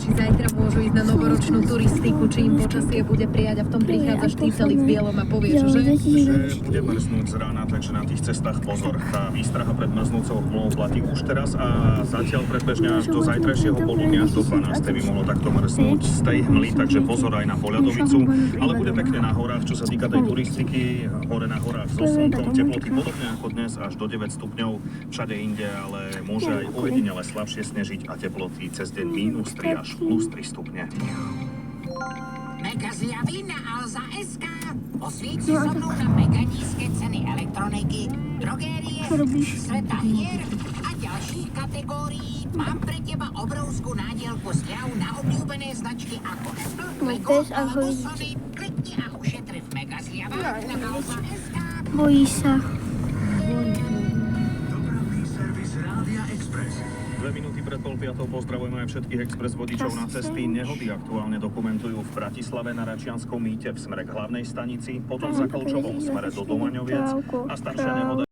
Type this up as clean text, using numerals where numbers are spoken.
či zajtra môžu ísť na novoročnú turistiku, či im počasie bude prijať a v tom prichádzaš ty celý v bielom a povieš, že Bude mrznúť z rána, takže na tých cestách pozor. Tá výstraha pred mrznúcou hmlou platí už teraz a zatiaľ predbežne až do zajtrajšieho poludnia, až do 12. by mohlo takto mrznúť z tej hmly, takže pozor aj na Poľadovicu. Ale bude pekne na horách, čo sa týka tej turistiky. Hore na horách so slnkom, teploty podobne ako dnes, až do 9 stupňov všade inde, ale môže aj ojedinele slabšie snežiť a teploty cez deň -3 až +3 stupne. Mega zjavy na Alza.sk. Osvíť si so mnou na mega nízke ceny elektroniky, drogérie, sveta hier a ďalších kategórií. Mám pre teba obrovskú nádielku zľav na obľúbené značky ako Apple, Lego alebo Sony. Klikni a ušetri v mega zjavách na Alza.sk. Bojí sa. Dopravný servis Rádia Express. 2 minúty pred 4:30 pozdravujeme aj všetkých express vodičov na cesty. Nehody aktuálne dokumentujú v Bratislave na Račianskom mýte v smere k hlavnej stanici, potom za Kolčovom v smere do Domaňoviec a staršia nehoda